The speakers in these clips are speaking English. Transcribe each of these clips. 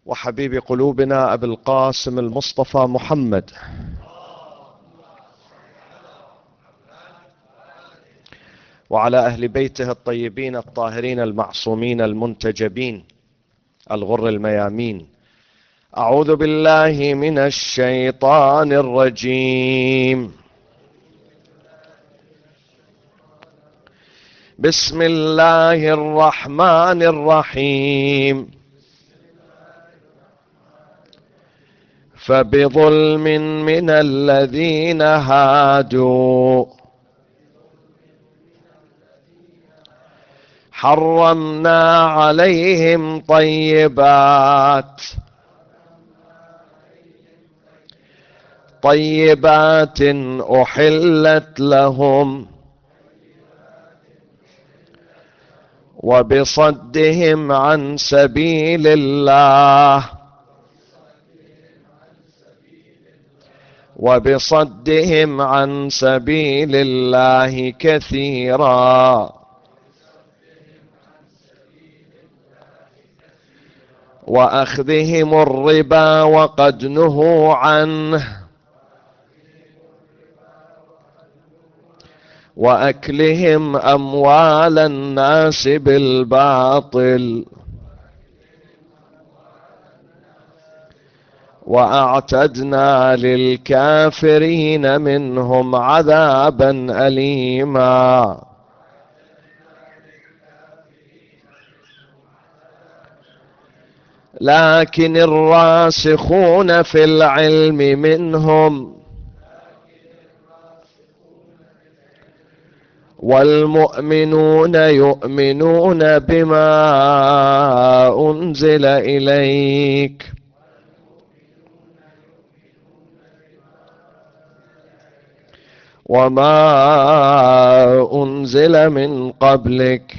وحبيب قلوبنا أبي القاسم المصطفى محمد وعلى أهل بيته الطيبين الطاهرين المعصومين المنتجبين الغر الميامين. أعوذ بالله من الشيطان الرجيم. بسم الله الرحمن الرحيم. فبظلم من الذين هادوا حرمنا عليهم طيبات أحلت لهم وبصدهم عن سبيل الله كثيرا وأخذهم الربا وقد نهوا عنه وأكلهم أموال الناس بالباطل وأعتدنا للكافرين منهم عذابا أليما. لكن الراسخون في العلم منهم والمؤمنون يؤمنون بما أنزل إليك وما أنزل من قبلك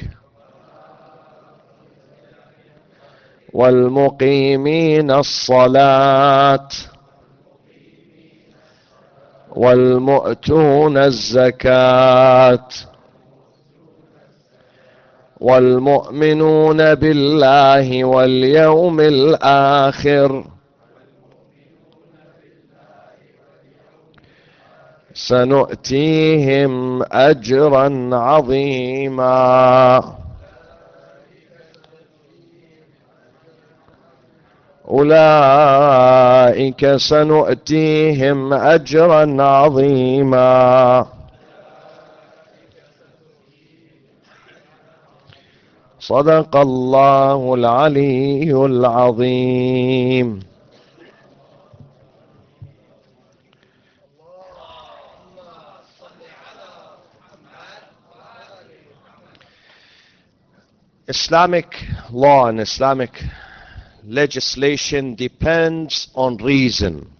والمقيمين الصلاة والمؤتون الزكاة والمؤمنون بالله واليوم الآخر سنؤتيهم أجرا عظيما. أولئك سنؤتيهم أجرا عظيما. صدق الله العلي العظيم. Islamic law and Islamic legislation depends on reason.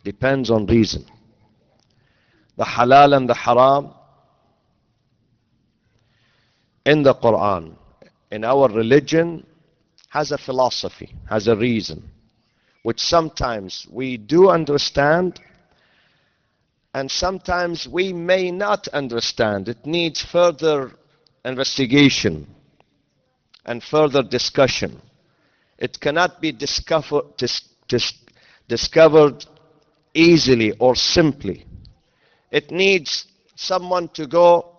Depends on reason. The halal and the haram in the Quran, in our religion, has a philosophy, has a reason, which sometimes we do understand and sometimes we may not understand. It needs further investigation and further discussion. It cannot be discovered easily or simply. It needs someone to go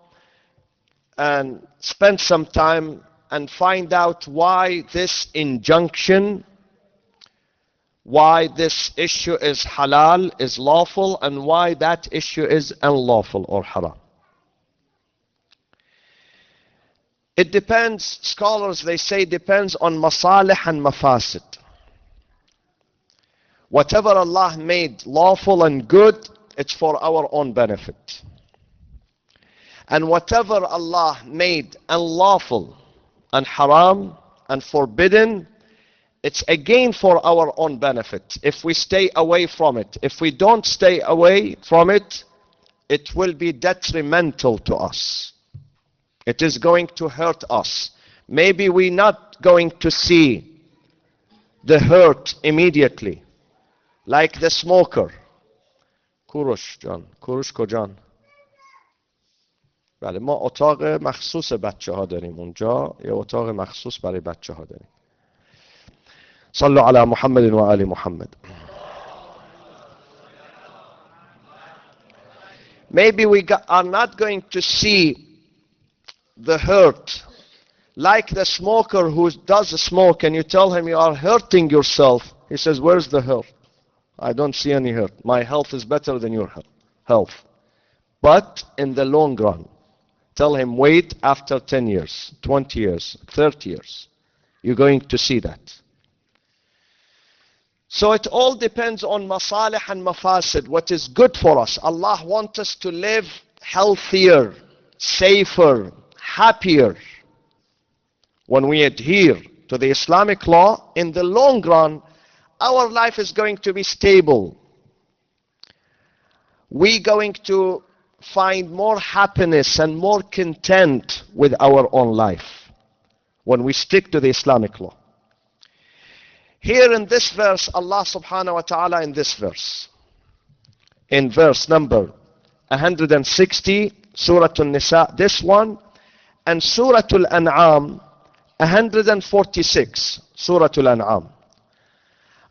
and spend some time and find out why this injunction, why this issue is halal, is lawful, and why that issue is unlawful or haram. It depends, scholars, they say, depends on masalih and mafasid. Whatever Allah made lawful and good, it's for our own benefit. And whatever Allah made unlawful and haram and forbidden, it's again for our own benefit. If we stay away from it, if we don't stay away from it, it will be detrimental to us. It is going to hurt us. Maybe we're not going to see the hurt immediately. Like the smoker. کوروش جان، کوروش کجان؟ بله، ما اتاق مخصوص بچه ها داریم اونجا، یه اتاق مخصوص برای بچه ها داریم. صلوا على محمد وآل محمد. Maybe we are not going to see the hurt like the smoker who does smoke, and you tell him you are hurting yourself. He says, where's the hurt? I don't see any hurt. My health is better than your health. But in the long run, tell him, wait after 10 years, 20 years, 30 years. You're going to see that. So it all depends on masalih and mafasid, what is good for us. Allah wants us to live healthier, safer, happier. When we adhere to the Islamic law, in the long run, our life is going to be stable. We're going to find more happiness and more content with our own life when we stick to the Islamic law. Here in this verse, Allah subhanahu wa ta'ala in this verse, in verse number 160, Surah al-Nisa, this one, and Surah al-An'am, 146, Surah al-An'am.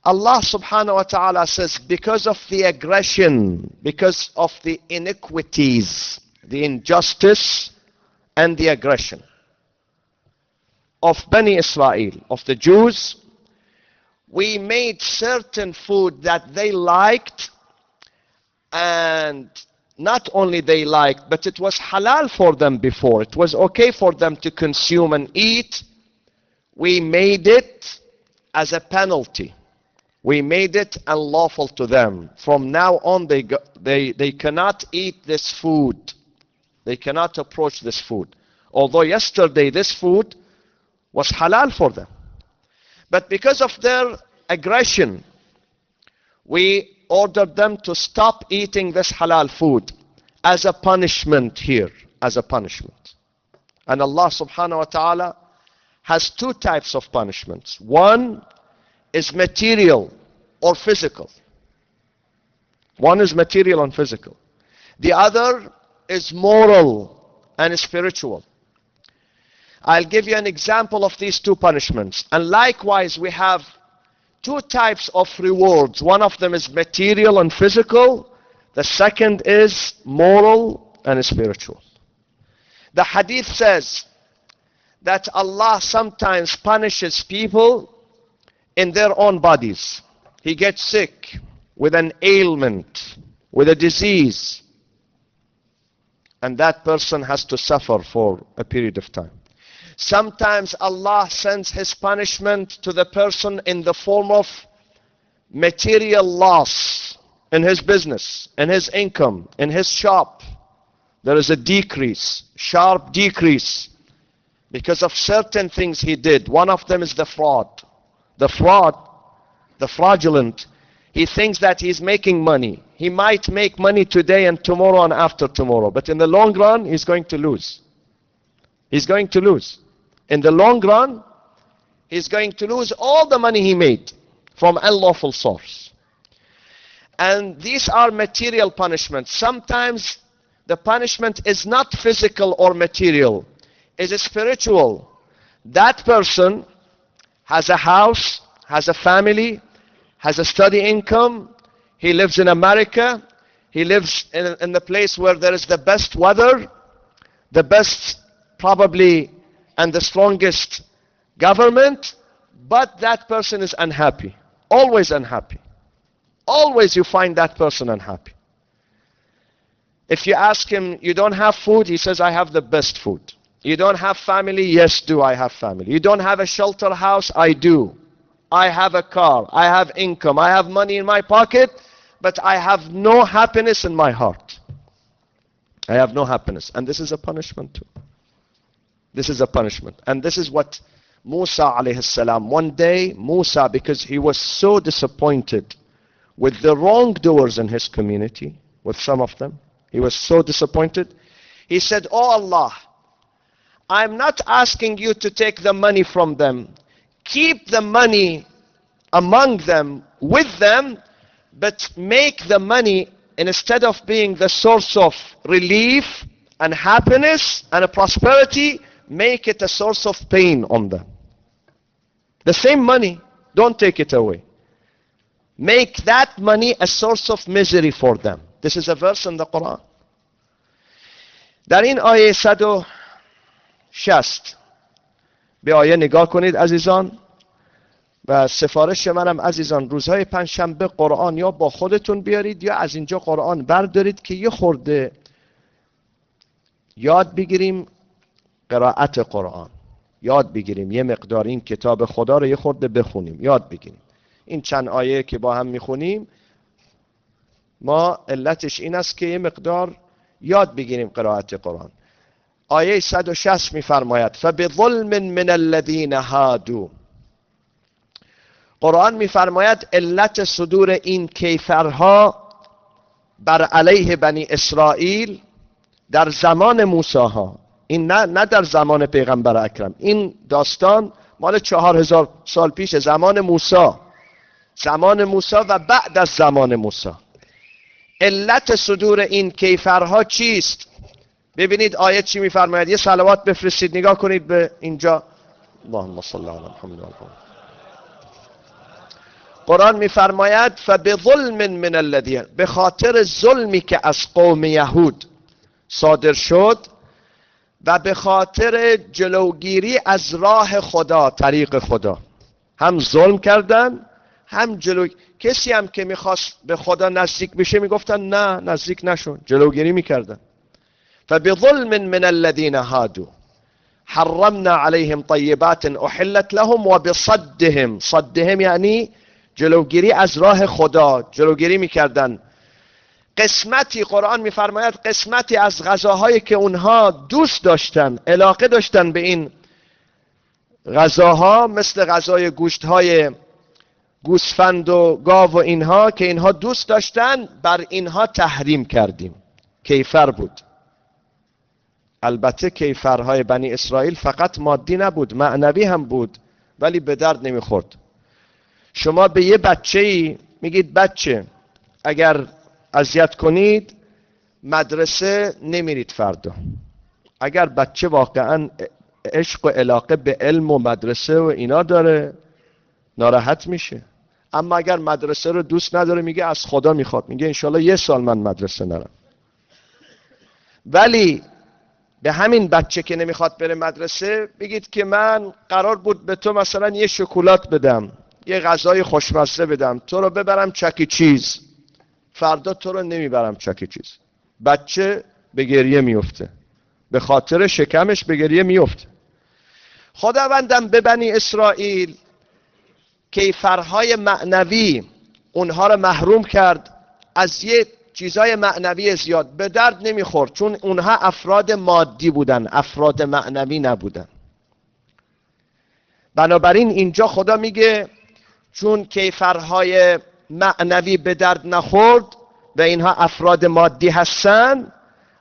Allah subhanahu wa ta'ala says, because of the aggression, because of the iniquities, the injustice and the aggression of Bani Israel, of the Jews, we made certain food that they liked, and not only they liked, but it was halal for them before. It was okay for them to consume and eat. We made it as a penalty. We made it unlawful to them. From now on, they cannot eat this food. They cannot approach this food. Although yesterday this food was halal for them. But because of their aggression, we ordered them to stop eating this halal food as a punishment here, as a punishment. And Allah subhanahu wa ta'ala has two types of punishments. One is material or physical. One is material and physical. The other is moral and spiritual. I'll give you an example of these two punishments. And likewise, we have two types of rewards. One of them is material and physical. The second is moral and spiritual. The hadith says that Allah sometimes punishes people in their own bodies. He gets sick with an ailment, with a disease, and that person has to suffer for a period of time. Sometimes Allah sends His punishment to the person in the form of material loss in his business, in his income, in his shop. There is a decrease, sharp decrease, because of certain things he did. One of them is the fraud. The fraudulent. He thinks that he's making money. He might make money today and tomorrow and after tomorrow, but in the long run, he's going to lose. He's going to lose. In the long run, he's going to lose all the money he made from unlawful source. And these are material punishments. Sometimes the punishment is not physical or material. It is spiritual. That person has a house, has a family, has a steady income. He lives in America. He lives in the place where there is the best weather, the best probably and the strongest government, but that person is unhappy. Always unhappy. Always you find that person unhappy. If you ask him, you don't have food? He says, I have the best food. You don't have family? Yes, do I have family. You don't have a shelter house? I do. I have a car. I have income. I have money in my pocket, but I have no happiness in my heart. I have no happiness. And this is a punishment too. This is a punishment. And this is what Musa alayhi salam, one day Musa, because he was so disappointed with the wrongdoers in his community, with some of them, he was so disappointed. He said, Oh Allah, I'm not asking you to take the money from them. Keep the money among them, with them, but make the money, instead of being the source of relief and happiness and a prosperity, make it a source of pain on them. The same money, don't take it away. Make that money a source of misery for them. This is a verse in the Quran. در این آیه 160 به آیه نگاه کنید عزیزان، و سفارش منم عزیزان روزهای پنجشنبه قرآن یا با خودتون بیارید یا از اینجا قرآن بردارید که یه خورده یاد بگیریم قرائت قرآن، یاد بگیریم یه مقدار این کتاب خدا رو یه خورده بخونیم، یاد بگیریم. این چند آیه که با هم میخونیم ما علتش این است که یه مقدار یاد بگیریم قرائت قرآن. آیه 160 میفرماید فبظلم من الذین هادوا. قرآن میفرماید علت صدور این کیفرها بر علیه بنی اسرائیل در زمان موسی ها، این نه در زمان پیغمبر اکرم، این داستان مال 4000 سال پیش، زمان موسی و بعد از زمان موسی. علت صدور این کیفرها چیست؟ ببینید آیه چی میفرماید. یه صلوات بفرستید نگاه کنید به اینجا. اللهم صل علی محمد و آل. قرآن میفرماید فبظلم من الذین، به خاطر ظلمی که از قوم یهود صادر شد و به خاطر جلوگیری از راه خدا، طریق خدا، هم ظلم کردن هم کسی هم که میخواست به خدا نزدیک بشه میگفتن نه نزدیک نشون، جلوگیری میکردن. فبظلم من الذین هادوا حرمنا علیهم طیبات احلت لهم و بصدهم، صدهم یعنی جلوگیری از راه خدا، جلوگیری میکردن. قسمتی قرآن میفرماید قسمتی از غذاهایی که اونها دوست داشتن، علاقه داشتن به این غذاها، مثل غذای گوشتهای گوسفند و گاو و اینها که اینها دوست داشتن، بر اینها تحریم کردیم. کیفر بود. البته کیفرهای بنی اسرائیل فقط مادی نبود، معنوی هم بود، ولی به درد نمیخورد. شما به یه بچه‌ای میگید بچه اگر اذیت کنید مدرسه نمیرید فردا. اگر بچه واقعا عشق و علاقه به علم و مدرسه و اینا داره ناراحت میشه. اما اگر مدرسه رو دوست نداره میگه از خدا میخواد، میگه انشالله 1 سال من مدرسه نرم. ولی به همین بچه که نمیخواد بره مدرسه بگید که من قرار بود به تو مثلا یه شکلات بدم، یه غذای خوشمزه بدم، تو رو ببرم چکی چیز، فردا تو رو نمیبرم چکی چیز. بچه به گریه میفته، به خاطر شکمش به گریه میفته. خداوندم به بنی اسرائیل کیفرهای معنوی اونها رو محروم کرد از یه چیزای معنوی زیاد، به درد نمیخورد چون اونها افراد مادی بودن، افراد معنوی نبودن. بنابراین اینجا خدا میگه چون کیفرهای معنوی به درد نخورد و اینها افراد مادی هستن،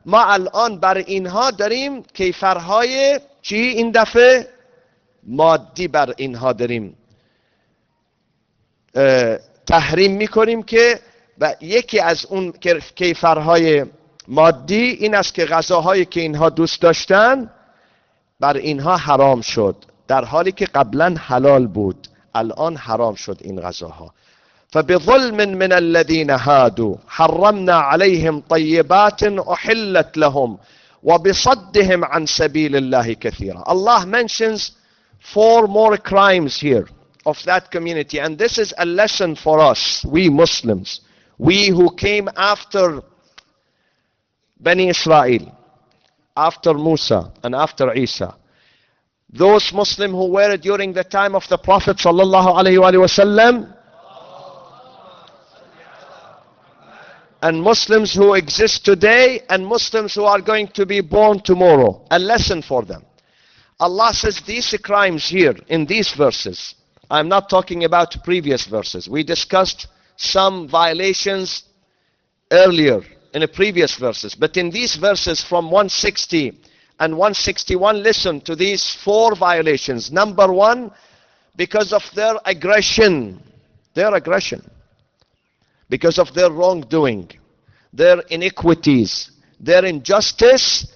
ما الان بر اینها داریم کیفرهای چی؟ این دفعه مادی بر اینها داریم تحریم میکنیم که و یکی از اون کیفرهای مادی این است که غذاهایی که اینها دوست داشتن بر اینها حرام شد، در حالی که قبلا حلال بود، الان حرام شد این غذاها. فبظلم من الذين هادوا حرمنا عليهم طيبات احلت لهم وبصدهم عن سبيل الله كثيرا. Allah mentions 4 more crimes here of that community, and this is a lesson for us, we Muslims, we who came after Bani Israel, after Musa and after Isa. Those Muslims who were during the time of the Prophet sallallahu alaihi wasallam, and Muslims who exist today, and Muslims who are going to be born tomorrow. A lesson for them. Allah says these crimes here in these verses. I'm not talking about previous verses. We discussed some violations earlier in the previous verses. But in these verses from 160 and 161, listen to these 4 violations. Number 1, because of their aggression, because of their wrongdoing, their iniquities, their injustice,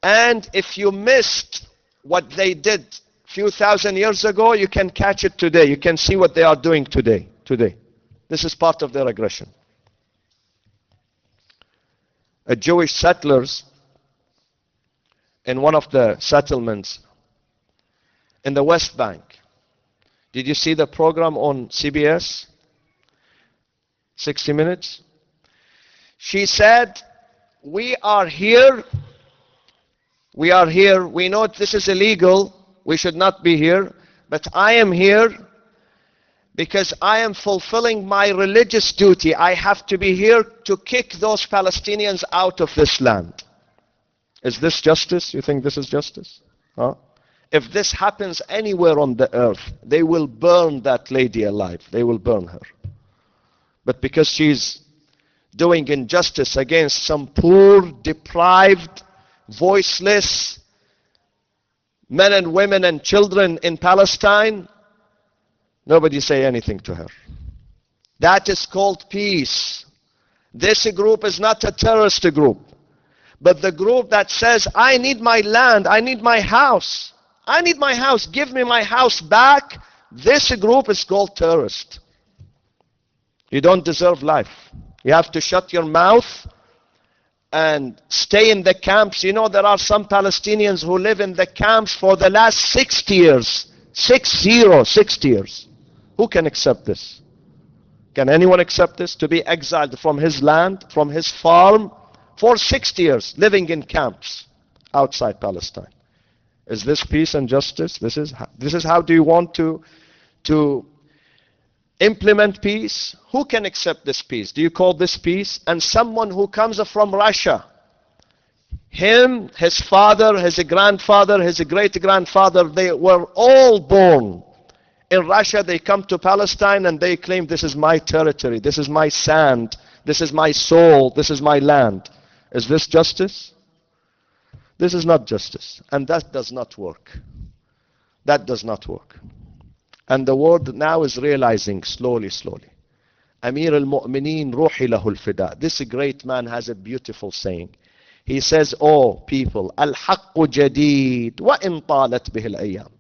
and if you missed what they did few thousand years ago, you can catch it today. You can see what they are doing today. This is part of their aggression. A Jewish settlers in one of the settlements in the West Bank. Did you see the program on CBS? 60 Minutes? She said, we are here. We know this is illegal. We should not be here. But I am here because I am fulfilling my religious duty. I have to be here to kick those Palestinians out of this land. Is this justice? You think this is justice? Huh? If this happens anywhere on the earth, they will burn that lady alive. They will burn her. But because she's doing injustice against some poor, deprived, voiceless men and women and children in Palestine, nobody say anything to her. That is called peace. This group is not a terrorist group. But the group that says, I need my land, I need my house. I need my house, give me my house back. This group is called terrorist. You don't deserve life. You have to shut your mouth and stay in the camps. You know, there are some Palestinians who live in the camps for the last 60 years. 60 years. Who can accept this? Can anyone accept this? To be exiled from his land, from his farm, for 60 years, living in camps outside Palestine. Is this peace and justice? This is how do you want to implement peace? Who can accept this peace? Do you call this peace? And someone who comes from Russia, him, his father, his grandfather, his great-grandfather, they were all born in Russia. They come to Palestine and they claim, this is my territory, this is my sand, this is my soul, this is my land. Is this justice? This is not justice. And that does not work. That does not work. And the world now is realizing slowly. Amir al-Mu'mineen ruhi lahul fida. This great man has a beautiful saying. He says, oh people, al-haqqu jadid wa in talat bihil ayyam.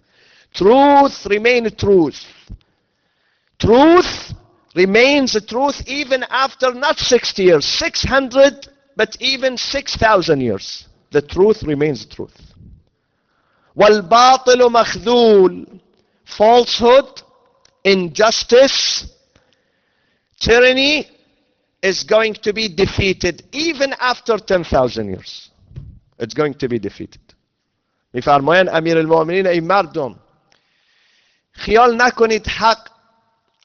Truth remains truth. Truth remains a truth even after not 60 years, 600, but even 6,000 years. The truth remains truth. Wal-batilu makhdhul. Falsehood, injustice, tyranny is going to be defeated even after 10,000 years. It's going to be defeated. میفرمایند امیر المؤمنین ای مردم خیال نکنید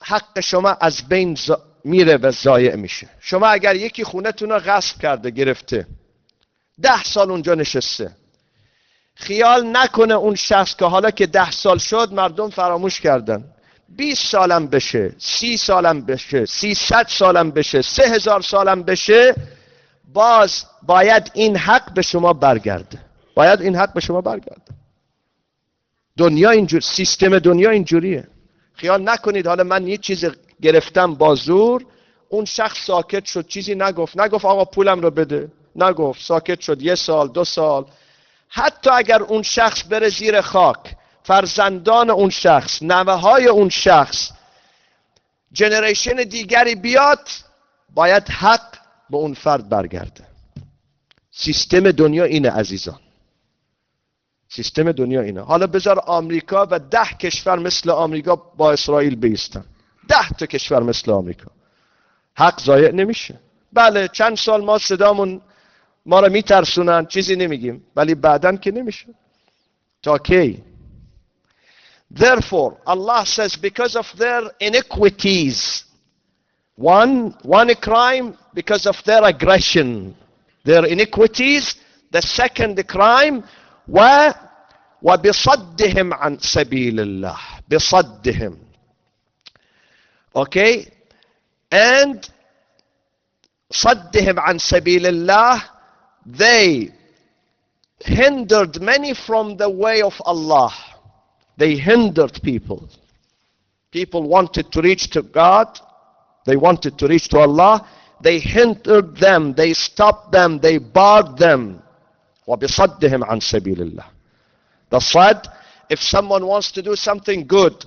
حق شما از بین میره و ضایع میشه. شما اگر یکی خونتون رو غصب کرده گرفته 10 سال اونجا نشسته، خیال نکنه اون شخص که حالا که 10 سال شد مردم فراموش کردن، 20 سالم بشه، 30 سالم بشه، 300 سالم بشه، 3000 سالم بشه، باز باید این حق به شما برگرده. باید این حق به شما برگرده. دنیا اینجور، سیستم دنیا اینجوریه. خیال نکنید حالا من یه چیز گرفتم با زور، اون شخص ساکت شد، چیزی نگفت آقا پولم رو بده، نگفت، ساکت شد 1 سال 2 سال. حتی اگر اون شخص بره زیر خاک، فرزندان اون شخص، نوه‌های اون شخص، جنریشن دیگری بیاد، باید حق به اون فرد برگرده. سیستم دنیا اینه عزیزان. سیستم دنیا اینه. حالا بذار آمریکا و 10 کشور مثل آمریکا با اسرائیل بیستن. 10 تا کشور مثل آمریکا. حق ضایع نمیشه. بله چند سال ما صدامون ما رو میترسونن، چیزی نمیگیم، ولی بعدن که نمیشه. تا کی؟ Therefore, Allah says, because of their iniquities, one crime because of their aggression, their iniquities. The second crime, وَبِصَدِّهِمْ عَنْ سَبِيلِ اللَّهِ. بِصَدِّهِمْ. Okay? And صَدِّهِمْ عَنْ سَبِيلِ اللَّهِ. They hindered many from the way of Allah. They hindered people. People wanted to reach to God. They wanted to reach to Allah. They hindered them. They stopped them. They barred them. وَبِصَدِّهِمْ عَنْ سَبِيلِ اللَّهِ. The sad if someone wants to do something good,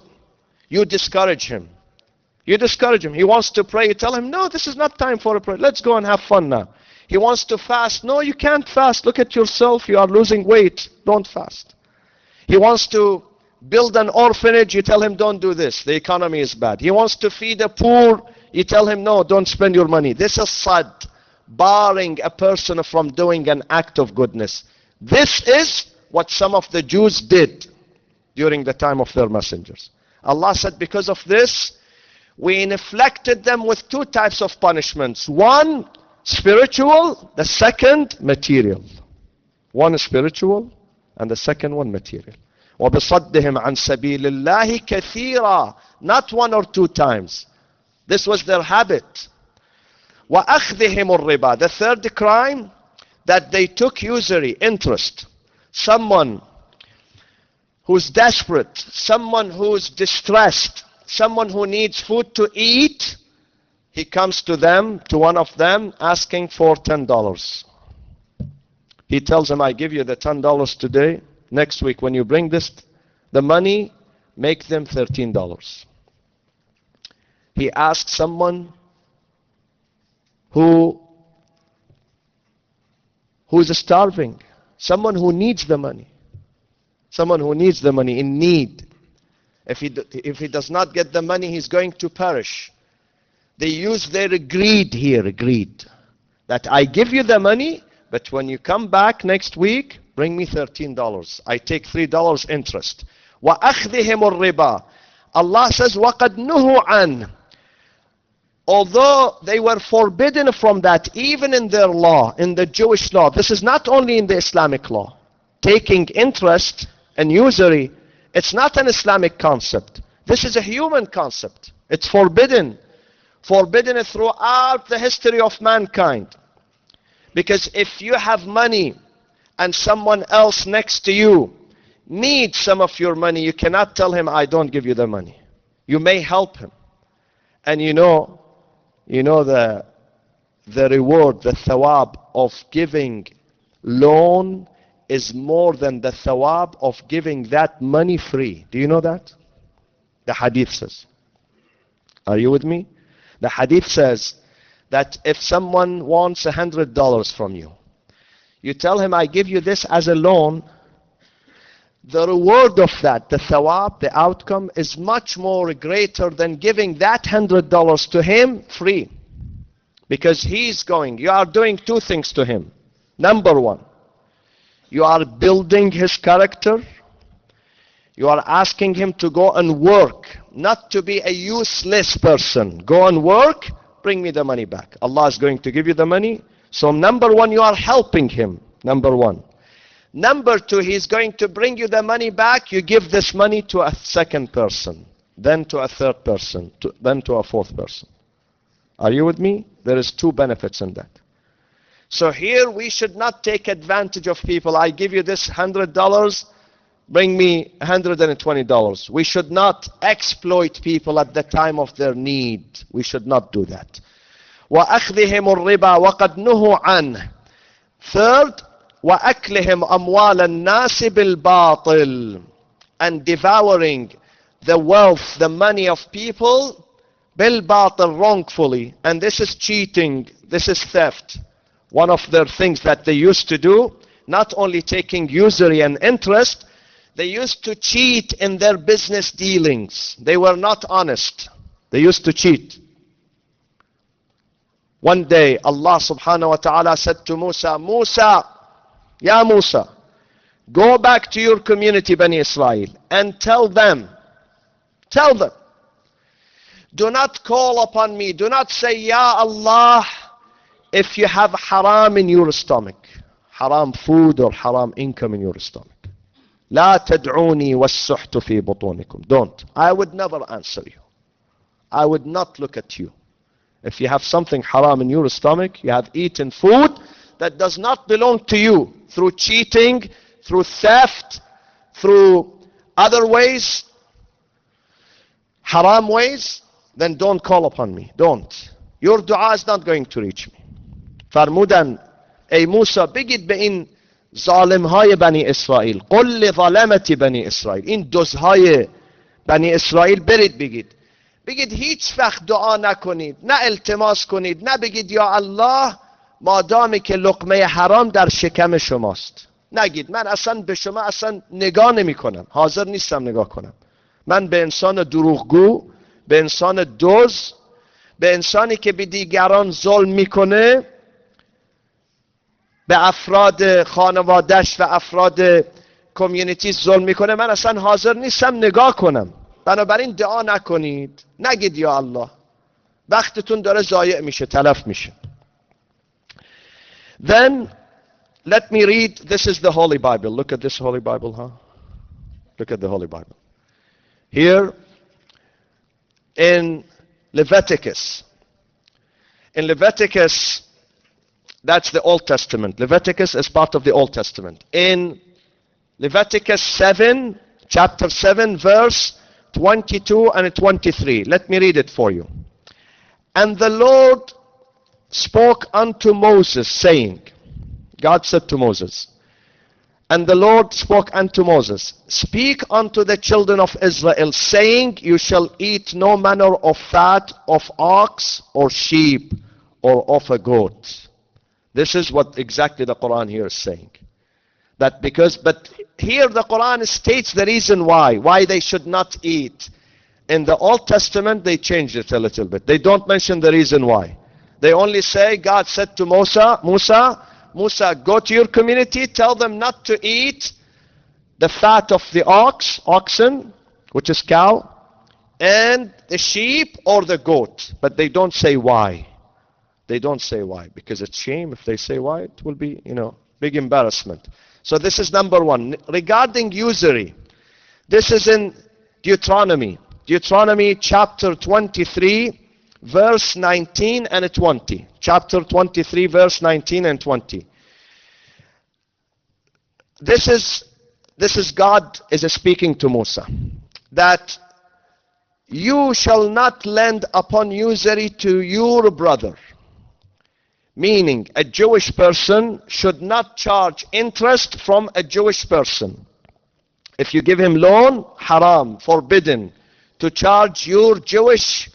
you discourage him. You discourage him. He wants to pray. You tell him, no, this is not time for a prayer. Let's go and have fun now. He wants to fast. No, you can't fast. Look at yourself. You are losing weight. Don't fast. He wants to build an orphanage. You tell him, don't do this. The economy is bad. He wants to feed the poor. You tell him, no, don't spend your money. This is sad, barring a person from doing an act of goodness. This is what some of the Jews did during the time of their messengers. Allah said, because of this, we inflicted them with two types of punishments. One, spiritual. The second, material. One is spiritual, and the second one, material. وَبِصَدِّهِمْ عَنْ سَبِيلِ اللَّهِ كَثِيرًا. Not one or two times. This was their habit. وَأَخْذِهِمُ الرِّبَى. The third crime, that they took usury, interest. Someone who's desperate, someone who's distressed, someone who needs food to eat, he comes to them, to one of them, asking for $10. He tells him, I give you the $10 today. Next week, when you bring the money, make them $13. He asks someone who's starving, someone who needs the money, someone who needs the money, in need. If he does not get the money, he's going to perish. They use their greed here, greed. That I give you the money, but when you come back next week, bring me $13. I take $3 interest. وَأَخْذِهِمُ الرِّبَى. Allah says, وَقَدْ نُهُوا عَنْهُ. Although they were forbidden from that, even in their law, in the Jewish law, this is not only in the Islamic law. Taking interest and usury, it's not an Islamic concept. This is a human concept. It's forbidden. Forbidden throughout the history of mankind. Because if you have money and someone else next to you needs some of your money, you cannot tell him, I don't give you the money. You may help him. And you know the reward, the thawab of giving loan is more than the thawab of giving that money free. Do you know that? The hadith says. Are you with me? The hadith says that if someone wants $100 from you, you tell him, I give you this as a loan, the reward of that, the thawab, the outcome, is much more greater than giving that $100 to him free. Because you are doing two things to him. Number one, you are building his character. You are asking him to go and work, not to be a useless person. Go and work, bring me the money back. Allah is going to give you the money. So number one, you are helping him. Number one. Number two, he's going to bring you the money back. You give this money to a second person, then to a third person, then to a fourth person. Are you with me? There is two benefits in that. So here we should not take advantage of people. I give you this $100, bring me $120. We should not exploit people at the time of their need. We should not do that. وَأَخْذِهِمُ الرِّبَى وَقَدْ نُهُوا عَنْهُ. Third, وَأَكْلِهِمْ أَمْوَالَ النَّاسِ بِالْبَاطِلِ. And devouring the wealth, the money of people, بِالْبَاطِلِ, wrongfully. And this is cheating, this is theft. One of their things that they used to do, not only taking usury and interest, they used to cheat in their business dealings. They were not honest. They used to cheat. One day, Allah subhanahu wa ta'ala said to Musa, Ya Musa, go back to your community, Bani Israel, and tell them, do not call upon me, do not say, Ya Allah, if you have haram in your stomach, haram food or haram income in your stomach. لا تدعوني والسحت في بطونكم. Don't. I would never answer you. I would not look at you. If you have something haram in your stomach, you have eaten food that does not belong to you, through cheating, through theft, through other ways, haram ways, then don't call upon me. Don't. Your dua is not going to reach me. Farmudan, ey Musa, bigid be in ظالم های بنی اسرائیل، قل لظلمت بنی اسرائیل، این دزهای بنی اسرائیل برید بگید هیچ وقت دعا نکنید، نه التماس کنید، نه بگید یا الله مادامی که لقمه حرام در شکم شماست. نگید من اصلا به شما اصلا نگاه نمی کنم، حاضر نیستم نگاه کنم. من به انسان دروغگو، به انسان دزد، به انسانی که به دیگران ظلم میکنه، به افراد خانوادهش و افراد کمیونیتی ظلم میکنه، من اصلا حاضر نیستم نگاه کنم. بنابراین دعا نکنید، نگید یا الله، وقتتون داره ضایع میشه، تلف میشه. Then let me read, this is the Holy Bible. Look at this Holy Bible, huh? Look at the Holy Bible. Here in Leviticus. In Leviticus, that's the Old Testament. Leviticus is part of the Old Testament. In Leviticus 7, chapter 7, verse 22 and 23. Let me read it for you. And the Lord spoke unto Moses, saying, God said to Moses, and the Lord spoke unto Moses, speak unto the children of Israel, saying, you shall eat no manner of fat of ox or sheep or of a goat. This is what exactly the Quran here is saying. That because, but here the Quran states the reason why they should not eat. In the Old Testament, they changed it a little bit. They don't mention the reason why. They only say, God said to Musa, go to your community, tell them not to eat the fat of the oxen, which is cow, and the sheep or the goat. But they don't say why. They don't say why, because it's shame if they say why. It will be, big embarrassment. So this is number one. Regarding usury, this is in Deuteronomy chapter 23, verse 19 and 20. Chapter 23, verse 19 and 20. This is God is speaking to Musa, that you shall not lend upon usury to your brother. Meaning, a Jewish person should not charge interest from a Jewish person. If you give him loan, haram, forbidden to charge your Jewish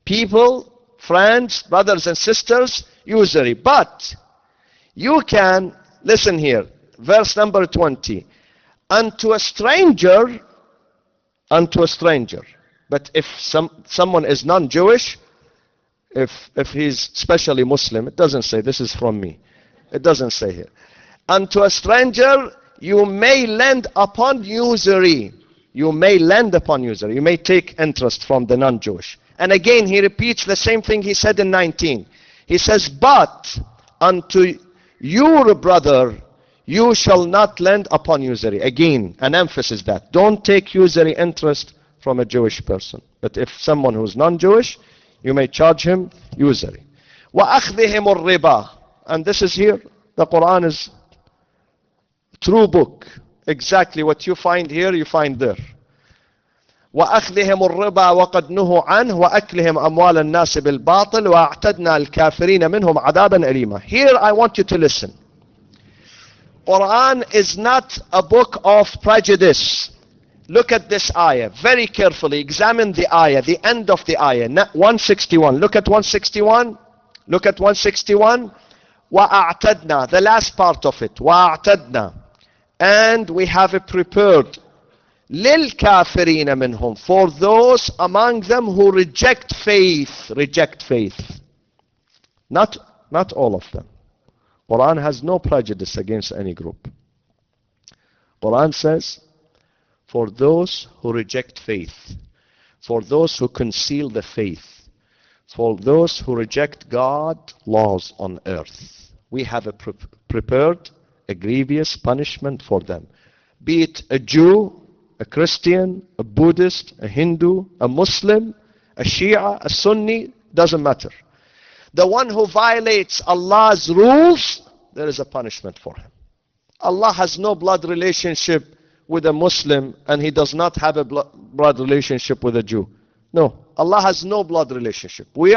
people, friends, brothers and sisters, usury. But you can, listen here, verse number 20, unto a stranger. But if someone is non-Jewish, if he's especially Muslim, it doesn't say, this is from me. It doesn't say here. Unto a stranger, you may lend upon usury. You may lend upon usury. You may take interest from the non-Jewish. And again, he repeats the same thing he said in 19. He says, but unto your brother, you shall not lend upon usury. Again, an emphasis that. Don't take usury interest from a Jewish person. But if someone who's non-Jewish, you may charge him usury. وَأَخْذِهِمُ الرِّبَى. And this is here, the Quran is true book. Exactly what you find here, you find there. وَأَخْذِهِمُ الرِّبَى وَقَدْ نُهُوا عَنْهُ وَأَكْلِهِمْ أَمْوَالَ النَّاسِ بِالْبَاطِلِ وَأَعْتَدْنَا الْكَافِرِينَ مِنْهُمْ عَذَابًا أَلِيمًا. Here I want you to listen. Quran is not a book of prejudice. Look at this ayah very carefully. Examine the ayah, the end of the ayah, 161. Look at 161. Look at 161. وَأَعْتَدْنَا, the last part of it. وَأَعْتَدْنَا. And we have prepared لِلْكَافِرِينَ مِنْهُمْ, for those among them who reject faith. Reject faith. Not all of them. Quran has no prejudice against any group. Quran says, for those who reject faith, for those who conceal the faith, for those who reject God's laws on earth, we have prepared a grievous punishment for them. Be it a Jew, a Christian, a Buddhist, a Hindu, a Muslim, a Shia, a Sunni, doesn't matter. The one who violates Allah's rules, there is a punishment for him. Allah has no blood relationship with a Muslim, and he does not have a blood relationship with a Jew. No, Allah has no blood relationship. We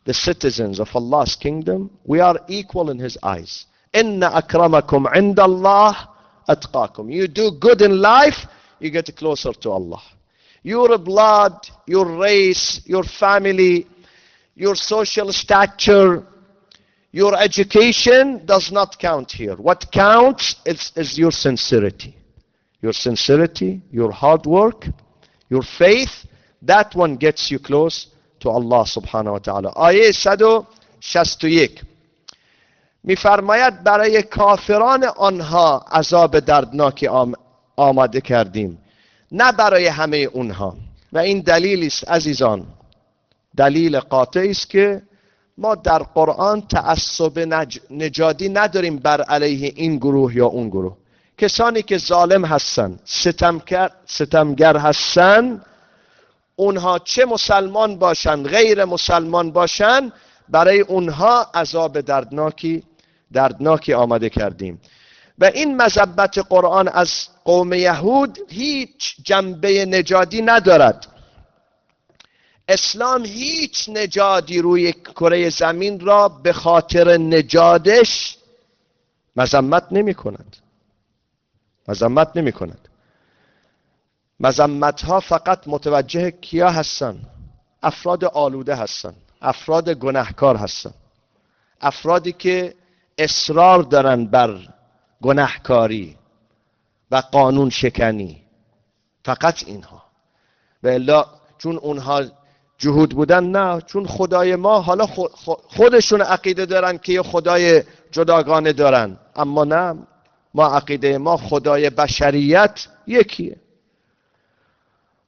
the citizens of Allah's kingdom, we are equal in His eyes. Inna akramakum indallah atqakum. You do good in life, you get closer to Allah. Your blood, your race, your family, your social stature, your education does not count here. What counts is your sincerity. Your sincerity, your hard work, your faith, that one gets you close to Allah subhanahu wa ta'ala. آیه 161 میفرماید برای کافران آنها عذاب دردناکی آماده کردیم، نه برای همه اونها. و این دلیلی است عزیزان، دلیل قاطعی است که ما در قرآن تعصب نژادی نداریم بر علیه این گروه یا اون گروه. کسانی که ظالم هستن، ستمگر هستن، اونها چه مسلمان باشن غیر مسلمان باشن، برای اونها عذاب دردناکی آماده کردیم. و این مذبت قرآن از قوم یهود هیچ جنبه نژادی ندارد. اسلام هیچ نژادی روی کره زمین را به خاطر نژادش مذمت نمی کند. مذمت ها فقط متوجه کیا هستن؟ افراد آلوده هستن، افراد گناهکار هستن، افرادی که اصرار دارن بر گناهکاری و قانون شکنی، فقط اینها. و الا چون اونها جهود بودن، نه، چون خدای ما حالا خودشون عقیده دارن که یه خدای جداگانه دارن، اما نه، ما عقیده ما خدای بشریت یکیه،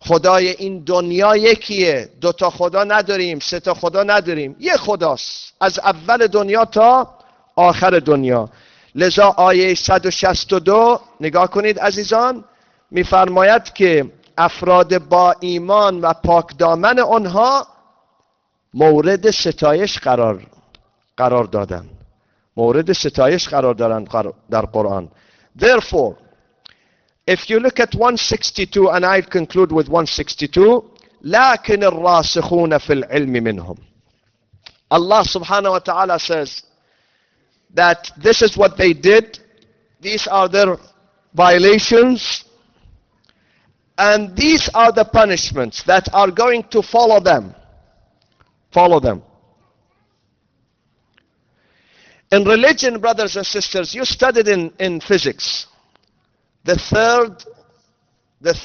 خدای این دنیا یکیه، دوتا خدا نداریم، سه تا خدا نداریم، یه خداست از اول دنیا تا آخر دنیا. لذا آیه 162 نگاه کنید عزیزان، میفرماید که افراد با ایمان و پاک دامن آنها مورد ستایش قرار دادن، مورد ستایش قرار دارن در قرآن. Therefore, if you look at 162, and I'll conclude with 162, لكن الراسخون في العلم منهم. Allah subhanahu wa ta'ala says that this is what they did, these are their violations, and these are the punishments that are going to follow them. In religion, brothers and sisters, you studied in physics the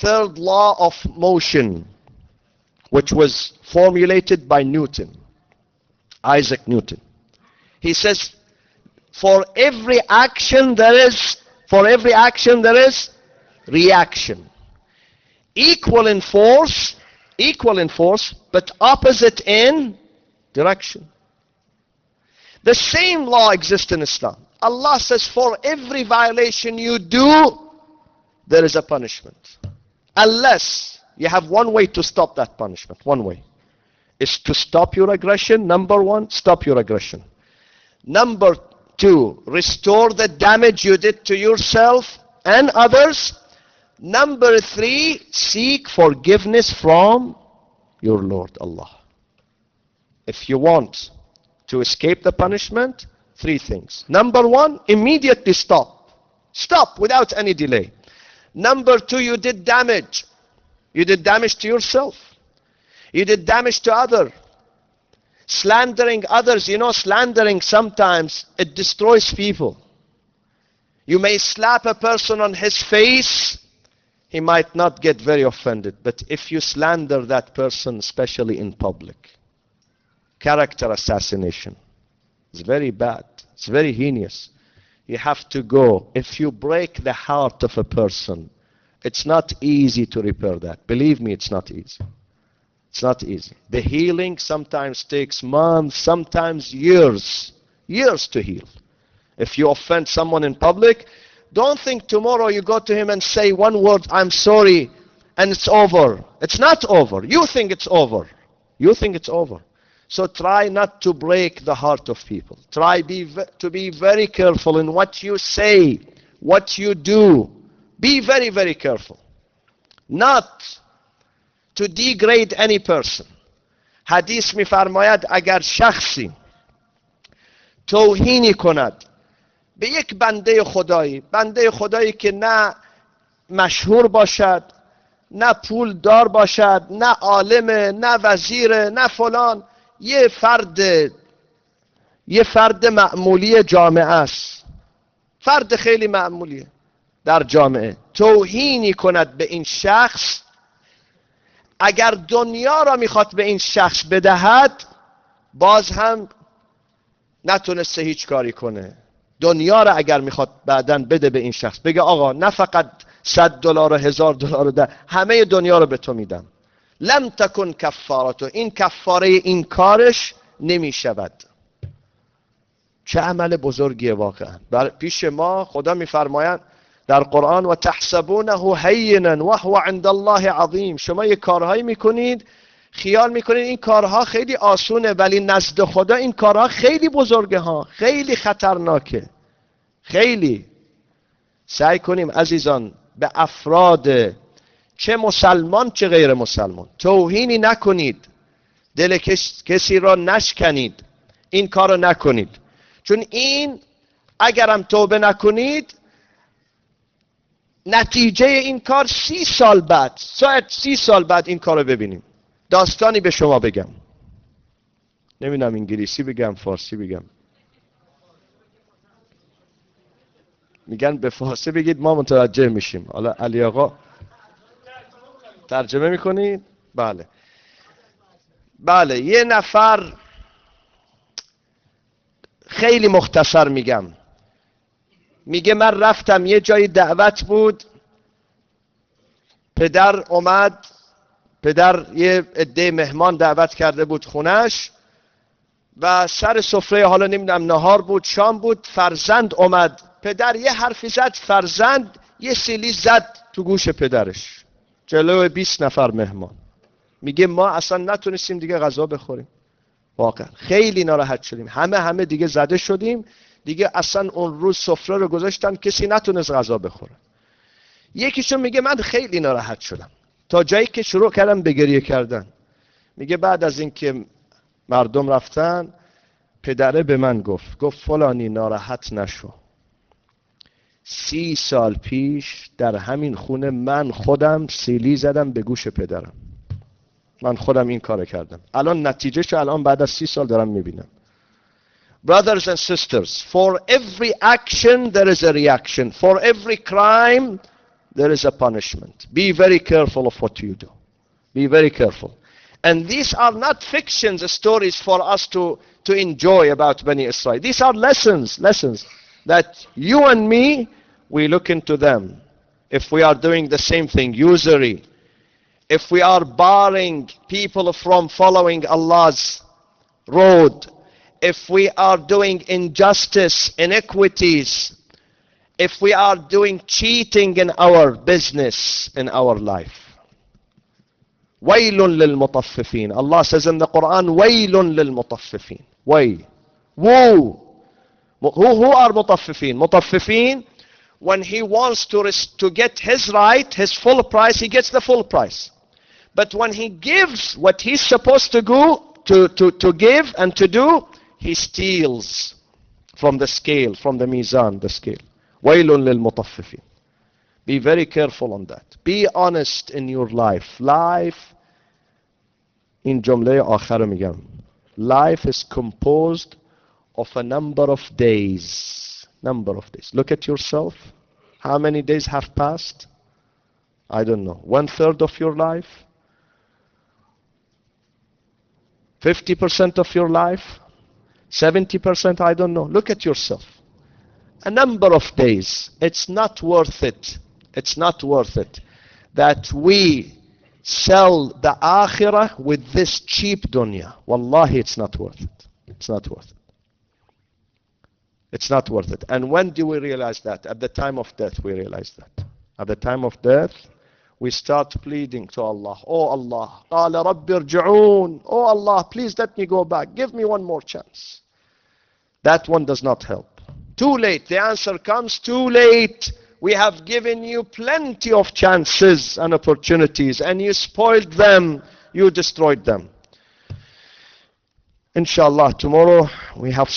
third law of motion, which was formulated by Newton, Isaac Newton. He says, for every action there is reaction. Equal in force, but opposite in direction. The same law exists in Islam. Allah says, for every violation you do, there is a punishment. Unless you have one way to stop that punishment. One way is to stop your aggression. Number one, stop your aggression. Number two, restore the damage you did to yourself and others. Number three, seek forgiveness from your Lord Allah. If you want to escape the punishment, three things. Number one, immediately stop. Stop without any delay. Number two, you did damage. You did damage to yourself. You did damage to others. Slandering others, slandering sometimes, it destroys people. You may slap a person on his face, he might not get very offended. But if you slander that person, especially in public, character assassination, it's very bad. It's very heinous. You have to go. If you break the heart of a person, it's not easy to repair that. Believe me, it's not easy. It's not easy. The healing sometimes takes months, sometimes years to heal. If you offend someone in public, don't think tomorrow you go to him and say one word, I'm sorry, and it's over. It's not over. You think it's over. So try not to break the heart of people. Try to be very careful in what you say, what you do. Be very, very careful. Not to degrade any person. حدیث میفرماید اگر شخصی توهینی کند به یک بنده خدایی که نه مشهور باشد، نه پول دار باشد، نه عالم، نه وزیر، نه فلان، یه فرد معمولی جامعه است، فرد خیلی معمولیه در جامعه، توهینی کند به این شخص، اگر دنیا را میخواد به این شخص بدهد باز هم نتونسته هیچ کاری کنه. دنیا را اگر میخواد بعدن بده به این شخص، بگه آقا نه فقط $100 و $1000 ده، همه دنیا رو به تو میدم، لم تکن کفارتو، این کفاره این کارش نمیشود. چه عمل بزرگیه واقعا. پیش ما خدا میفرماید در قرآن و تحسبونه هینا و هو عند الله عظیم. شما یه کارهایی میکنید خیال میکنید این کارها خیلی آسونه، ولی نزد خدا این کارها خیلی بزرگه ها، خیلی خطرناکه. خیلی سعی کنیم عزیزان به افراد چه مسلمان چه غیر مسلمان توهینی نکنید، دل کسی را نشکنید، این کار رو نکنید، چون این اگرم توبه نکنید نتیجه این کار 30 سال بعد، شاید 30 سال بعد این کار رو ببینیم. داستانی به شما بگم، نمیدونم انگلیسی بگم فارسی بگم، میگن به فارسی بگید ما متوجه میشیم. حالا علی آقا ترجمه میکنید؟ بله یه نفر، خیلی مختصر میگم، میگه من رفتم یه جای دعوت بود، پدر اومد، پدر یه عده مهمان دعوت کرده بود خونش و سر سفره، حالا نمیدونم نهار بود شام بود، فرزند اومد، پدر یه حرفی زد، فرزند یه سیلی زد تو گوش پدرش جلوی 20 نفر مهمان. میگه ما اصلا نتونستیم دیگه غذا بخوریم، واقعا خیلی ناراحت شدیم، همه دیگه زده شدیم، دیگه اصلا اون روز سفره رو گذاشتن کسی نتونست غذا بخوره. یکیشون میگه من خیلی ناراحت شدم تا جایی که شروع کردم به گریه کردن. میگه بعد از اینکه مردم رفتن پدره به من گفت فلانی ناراحت نشو، 30 سال پیش در همین خونه من خودم سیلی زدم به گوش پدرم، من خودم این کار کردم، الان نتیجهشو الان بعد از 30 سال دارم میبینم. Brothers and sisters, for every action there is a reaction, for every crime there is a punishment. Be very careful of what you do. Be very careful. And these are not fictions, stories for us to enjoy about Bani Israel. These are lessons that you and me, we look into them. If we are doing the same thing, usury, if we are barring people from following Allah's road, if we are doing injustice, iniquities, if we are doing cheating in our business, in our life. وَيْلٌ لِلْمُطَفِّفِينَ. Allah says in the Quran, وَيْلٌ لِلْمُطَفِّفِينَ. Woe. Who are مطففين? مطففين, when he wants to get his right, his full price, he gets the full price. But when he gives what he's supposed to go to give and to do, he steals from the scale, from the mizan, the scale. وَيْلٌ لِلْمُطَفِّفِينَ. Be very careful on that. Be honest in your life. Life, in جمله آخر میگم, life is composed of a number of days. Number of days. Look at yourself. How many days have passed? I don't know. 1/3 of your life? 50% of your life? 70%? I don't know. Look at yourself. A number of days. It's not worth it. It's not worth it that we sell the akhirah with this cheap dunya. Wallahi, it's not worth it. It's not worth it. It's not worth it. And when do we realize that? At the time of death, we realize that. At the time of death, we start pleading to Allah. Oh Allah, قال رب ارجعون. Oh Allah, please let me go back. Give me one more chance. That one does not help. Too late. The answer comes too late. We have given you plenty of chances and opportunities, and you spoiled them. You destroyed them. Inshallah, tomorrow we have